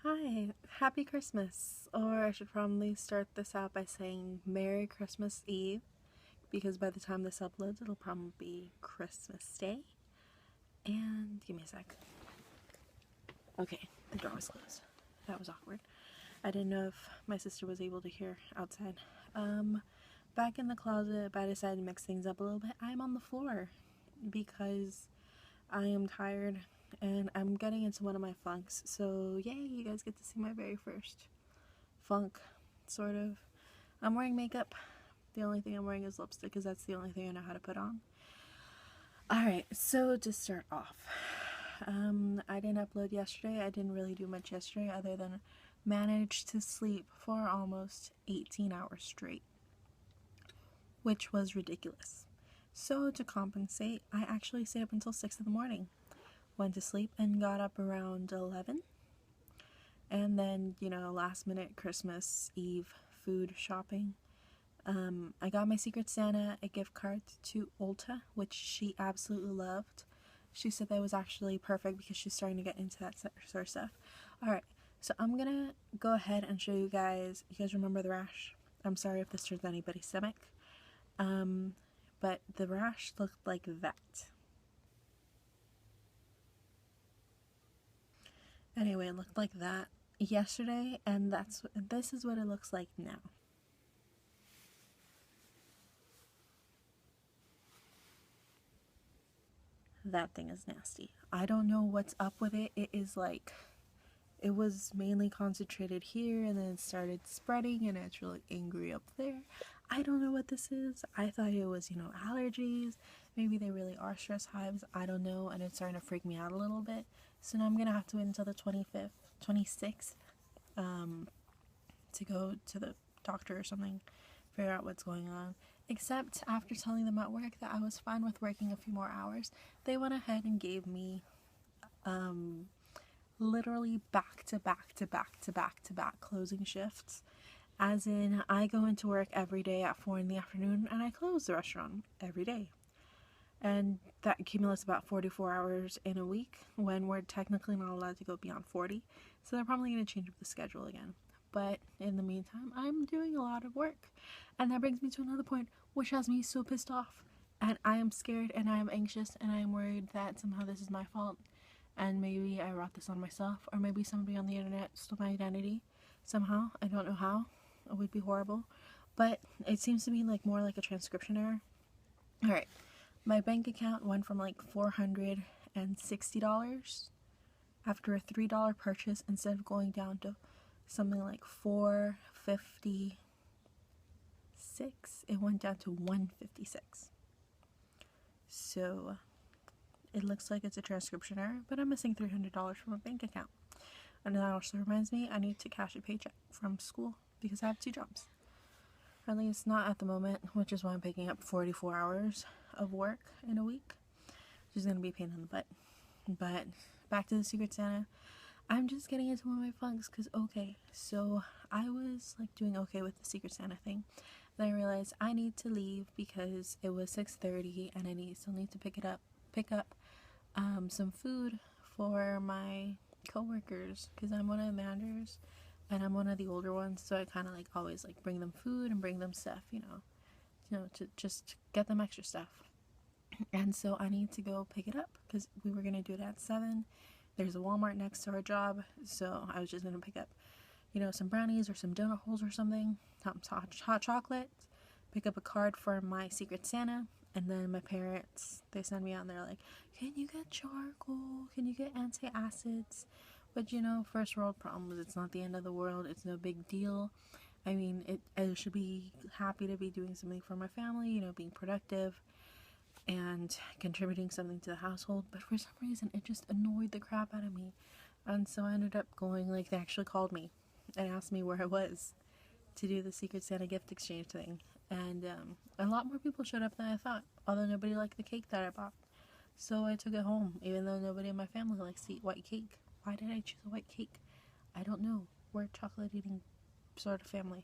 Hi, happy Christmas. Or I should probably start this out by saying Merry Christmas Eve, because by the time this uploads, it'll probably be Christmas Day. And give me a sec. Okay, the door was closed. That was awkward. I didn't know if my sister was able to hear outside. Back in the closet, but I decided to mix things up a little bit. I'm on the floor because I am tired and I'm getting into one of my funks. So, yay, you guys get to see my very first funk, sort of. I'm wearing makeup. The only thing I'm wearing is lipstick because that's the only thing I know how to put on. Alright, so to start off, I didn't upload yesterday. I didn't really do much yesterday other than manage to sleep for almost 18 hours straight, which was ridiculous. So to compensate, I actually stayed up until 6 in the morning, went to sleep, and got up around 11. And then, last minute Christmas Eve food shopping. I got my Secret Santa a gift card to Ulta, which she absolutely loved. She said that was actually perfect because she's starting to get into that sort of stuff. Alright, so I'm gonna go ahead and show you guys. You guys remember the rash? I'm sorry if this turns anybody's stomach. But the rash looked like that. Anyway, it looked like that yesterday, and this is what it looks like now. That thing is nasty. I don't know what's up with it. It was mainly concentrated here and then it started spreading and it's really angry up there. I don't know what this is. I thought it was, allergies. Maybe they really are stress hives. I don't know, and it's starting to freak me out a little bit. So now I'm gonna have to wait until the 26th, to go to the doctor or something, figure out what's going on. Except after telling them at work that I was fine with working a few more hours, they went ahead and gave me literally back to back closing shifts. As in, I go into work every day at 4 in the afternoon and I close the restaurant every day. And that accumulates about 44 hours in a week when we're technically not allowed to go beyond 40. So they're probably going to change up the schedule again. But in the meantime, I'm doing a lot of work. And that brings me to another point, which has me so pissed off. And I am scared and I am anxious and I am worried that somehow this is my fault. And maybe I wrought this on myself, or maybe somebody on the internet stole my identity somehow. I don't know how. It would be horrible. But it seems to be more like a transcription error. Alright. My bank account went from $460 after a $3 purchase, instead of going down to something like $456. It went down to $156. So it looks like it's a transcription error, but I'm missing $300 from my bank account. And that also reminds me, I need to cash a paycheck from school because I have 2 jobs. At least not at the moment, which is why I'm picking up 44 hours of work in a week, which is going to be a pain in the butt. But back to the Secret Santa. I'm just getting into one of my funks because, okay, so I was doing okay with the Secret Santa thing. Then I realized I need to leave because it was 6:30 and I still need to pick up some food for my coworkers because I'm one of the managers and I'm one of the older ones, so I kind of always bring them food and bring them stuff, to just get them extra stuff. And so I need to go pick it up because we were gonna do it at 7. There's a Walmart next to our job, so I was just gonna pick up, some brownies or some donut holes or something, hot chocolate, pick up a card for my Secret Santa, and then my parents, they send me out and they're like, can you get charcoal? Can you get antacids? But first world problems, it's not the end of the world. It's no big deal. I mean, I should be happy to be doing something for my family, being productive and contributing something to the household. But for some reason, it just annoyed the crap out of me. And so I ended up going, they actually called me and asked me where I was to do the Secret Santa gift exchange thing. And a lot more people showed up than I thought, although nobody liked the cake that I bought. So I took it home, even though nobody in my family likes to eat white cake. Why did I choose a white cake? I don't know. We're a chocolate eating sort of family.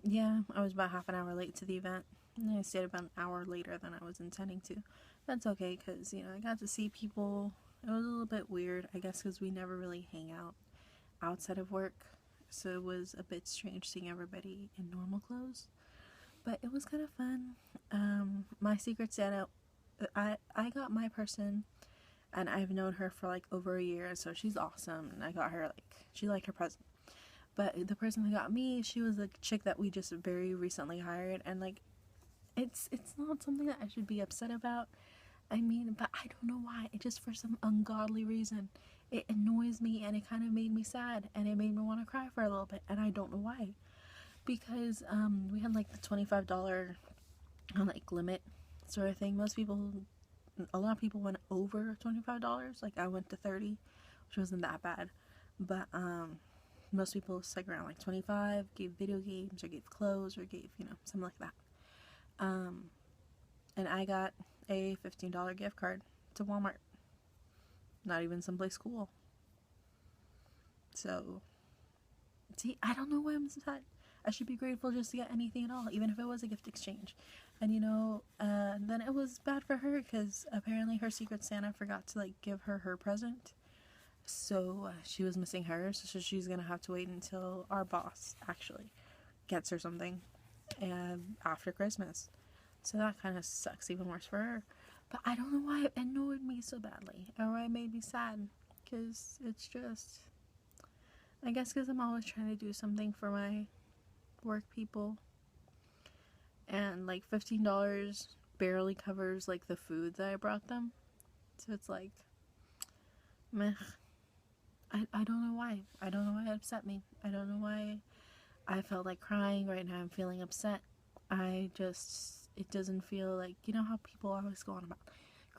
Yeah, I was about half an hour late to the event. And I stayed about an hour later than I was intending to. That's okay, because, you know, I got to see people. It was a little bit weird, I guess, because we never really hang out outside of work. So it was a bit strange seeing everybody in normal clothes. But it was kind of fun. My Secret Santa, I got my person, and I've known her for like over a year, so she's awesome. And I got her, like, she liked her present. But the person that got me, she was a chick that we just very recently hired, and like, it's not something that I should be upset about. I mean, but I don't know why. It just, for some ungodly reason, it annoys me, and it kind of made me sad, and it made me want to cry for a little bit, and I don't know why. Because we had like the $25 like limit sort of thing. A lot of people went over $25. Like, I went to 30, which wasn't that bad. But most people stuck around like 25, gave video games or gave clothes or gave, you know, something like that. And I got a $15 gift card to Walmart. Not even someplace cool. So, see, I don't know why I'm sad. I should be grateful just to get anything at all, even if it was a gift exchange. And, you know, then it was bad for her, because apparently her Secret Santa forgot to, like, give her present. So she was missing hers, so she's gonna have to wait until our boss actually gets her something after Christmas. So that kind of sucks even worse for her. But I don't know why it annoyed me so badly, or why it made me sad, because it's just, I guess because I'm always trying to do something for my work people, and like $15 barely covers like the food that I brought them. So it's like, meh. I don't know why. I don't know why it upset me. I don't know why I felt like crying. Right now I'm feeling upset. It doesn't feel like, you know how people always go on about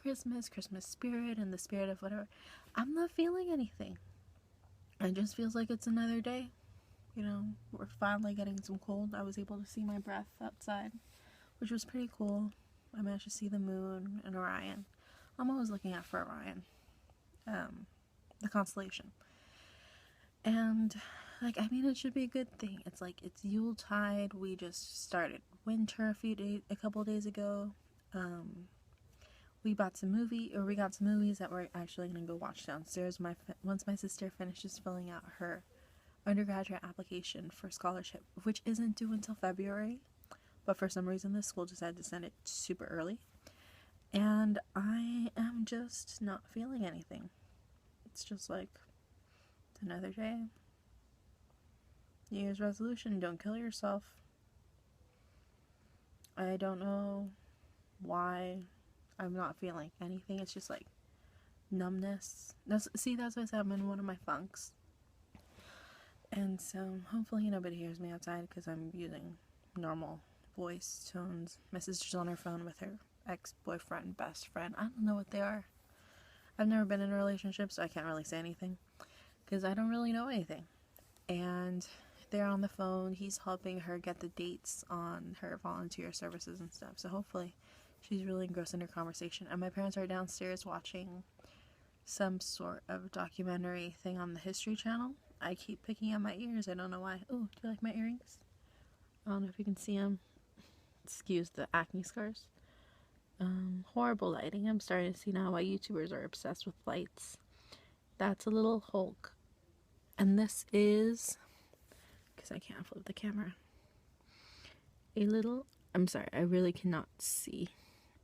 Christmas spirit, and the spirit of whatever. I'm not feeling anything. It just feels like it's another day. You know, we're finally getting some cold. I was able to see my breath outside, which was pretty cool. I managed to see the moon and Orion. I'm always looking out for Orion, the constellation. And, like, I mean, it should be a good thing. It's like, it's Yuletide. We just started winter a couple days ago. We got some movies that we're actually going to go watch downstairs once my sister finishes filling out her undergraduate application for scholarship, which isn't due until February, but for some reason this school decided to send it super early, and I am just not feeling anything. It's just like, it's another day. New Year's resolution, don't kill yourself. I don't know why I'm not feeling anything. It's just like numbness. That's why I said I'm in one of my funks. And so hopefully nobody hears me outside, because I'm using normal voice tones. My sister's on her phone with her ex-boyfriend, best friend. I don't know what they are. I've never been in a relationship, so I can't really say anything, because I don't really know anything. And they're on the phone. He's helping her get the dates on her volunteer services and stuff. So hopefully she's really engrossed in her conversation. And my parents are downstairs watching some sort of documentary thing on the History Channel. I keep picking at my ears. I don't know why. Oh, do you like my earrings? I don't know if you can see them. Excuse the acne scars. Horrible lighting. I'm starting to see now why YouTubers are obsessed with lights. That's a little Hulk. And this is, because I can't flip the camera, I'm sorry, I really cannot see.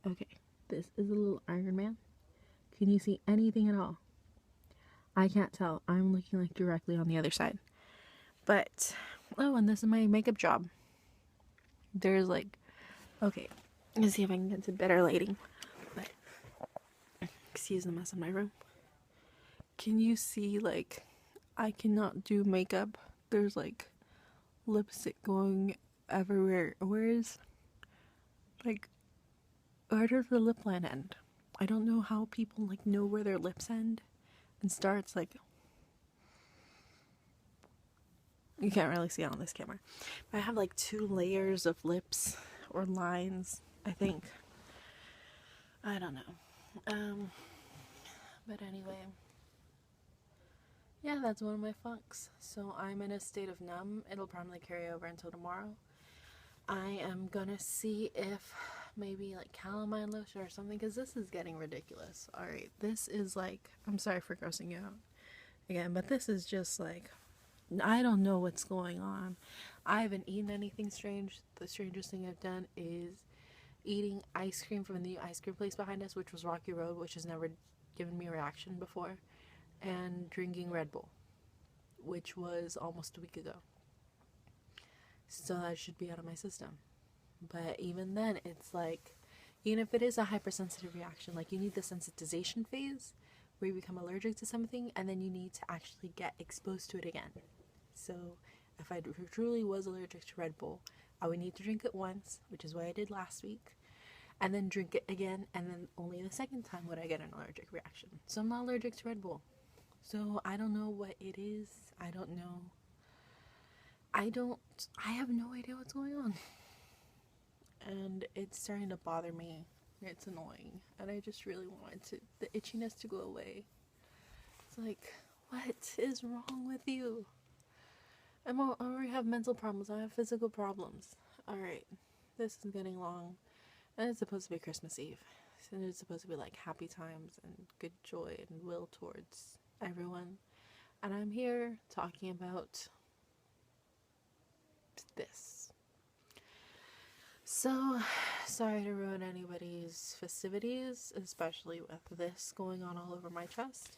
Okay, this is a little Iron Man. Can you see anything at all? I can't tell. I'm looking like directly on the other side. But, oh, and this is my makeup job. There's like, okay, let's see if I can get to better lighting. But, excuse the mess in my room. Can you see, like, I cannot do makeup. There's like lipstick going everywhere. Where does the lip line end? I don't know how people like know where their lips end and starts. Like, you can't really see it on this camera, but I have like 2 layers of lips or lines, I think. I don't know. But anyway, yeah, that's one of my funks. So I'm in a state of numb. It'll probably carry over until tomorrow. I am gonna see if maybe like calamine lotion or something, because this is getting ridiculous. Alright, this is like, I'm sorry for grossing you out again, but this is just like, I don't know what's going on. I haven't eaten anything strange. The strangest thing I've done is eating ice cream from the new ice cream place behind us, which was Rocky Road, which has never given me a reaction before, and drinking Red Bull, which was almost a week ago. So that should be out of my system. But even then, it's like, even if it is a hypersensitive reaction, like you need the sensitization phase where you become allergic to something, and then you need to actually get exposed to it again. So if I truly was allergic to Red Bull, I would need to drink it once, which is what I did last week, and then drink it again, and then only the second time would I get an allergic reaction. So I'm not allergic to Red Bull. So I don't know what it is. I don't know. I have no idea what's going on. And it's starting to bother me. It's annoying. And I just really want the itchiness to go away. It's like, what is wrong with you? I already have mental problems. I have physical problems. Alright, this is getting long. And it's supposed to be Christmas Eve. And it's supposed to be like happy times and good joy and will towards everyone. And I'm here talking about this. So, sorry to ruin anybody's festivities, especially with this going on all over my chest.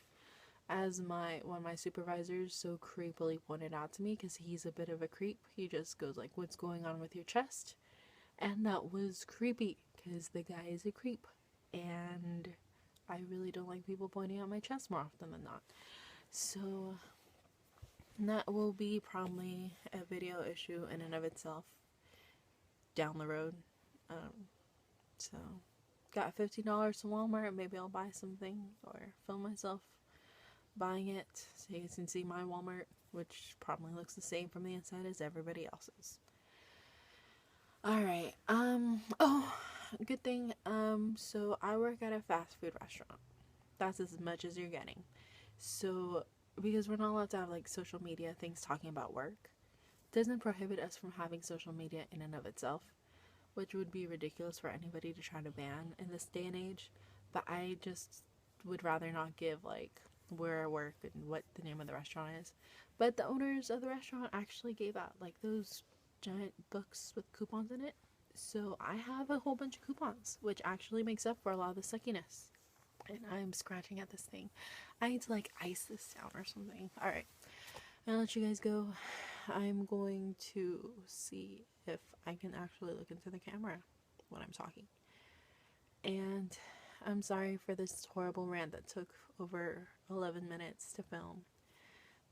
As one of my supervisors so creepily pointed out to me, because he's a bit of a creep, he just goes like, what's going on with your chest? And that was creepy, because the guy is a creep. And I really don't like people pointing out my chest more often than not. So, that will be probably a video issue in and of itself down the road. So, got $50 to Walmart. Maybe I'll buy something or film myself buying it so you can see my Walmart, which probably looks the same from the inside as everybody else's. Alright, good thing, so I work at a fast food restaurant. That's as much as you're getting. So, because we're not allowed to have, like, social media things talking about work, doesn't prohibit us from having social media in and of itself, which would be ridiculous for anybody to try to ban in this day and age, but I just would rather not give, like, where I work and what the name of the restaurant is. But the owners of the restaurant actually gave out, like, those giant books with coupons in it. So I have a whole bunch of coupons, which actually makes up for a lot of the suckiness. And I'm scratching at this thing. I need to, like, ice this down or something. Alright, I'll let you guys go. I'm going to see if I can actually look into the camera when I'm talking. And I'm sorry for this horrible rant that took over 11 minutes to film.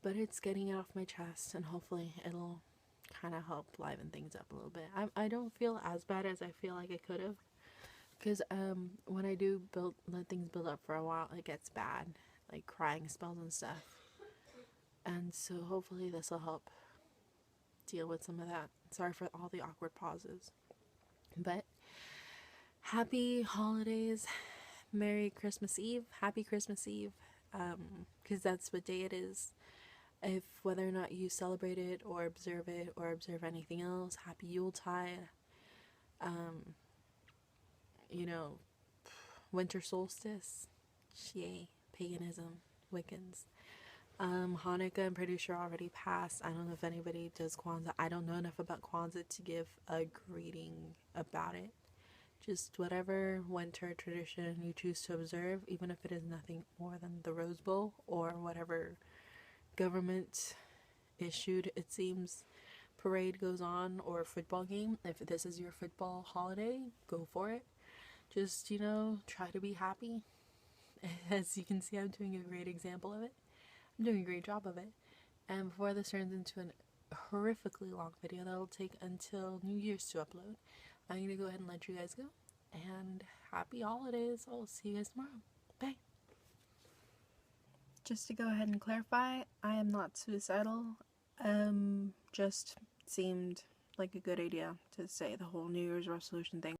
But it's getting it off my chest, and hopefully it'll kind of help liven things up a little bit. I don't feel as bad as I feel like I could have. Because when I do let things build up for a while, it gets bad. Like crying spells and stuff. And so hopefully this will help deal with some of that. Sorry for all the awkward pauses. But happy holidays. Merry Christmas Eve. Happy Christmas Eve. Because that's what day it is. If whether or not you celebrate it or observe anything else, happy Yuletide. You know, winter solstice. Yay. Paganism. Wiccans. Hanukkah, I'm pretty sure already passed. I don't know if anybody does Kwanzaa. I don't know enough about Kwanzaa to give a greeting about it. Just whatever winter tradition you choose to observe, even if it is nothing more than the Rose Bowl or whatever government issued, it seems, parade goes on, or football game. If this is your football holiday, go for it. Just, you know, try to be happy. As you can see, I'm doing a great example of it. I'm doing a great job of it. And before this turns into a horrifically long video that'll take until New Year's to upload, I'm going to go ahead and let you guys go. And happy holidays. I'll see you guys tomorrow. Bye. Just to go ahead and clarify, I am not suicidal. Just seemed like a good idea to say the whole New Year's resolution thing.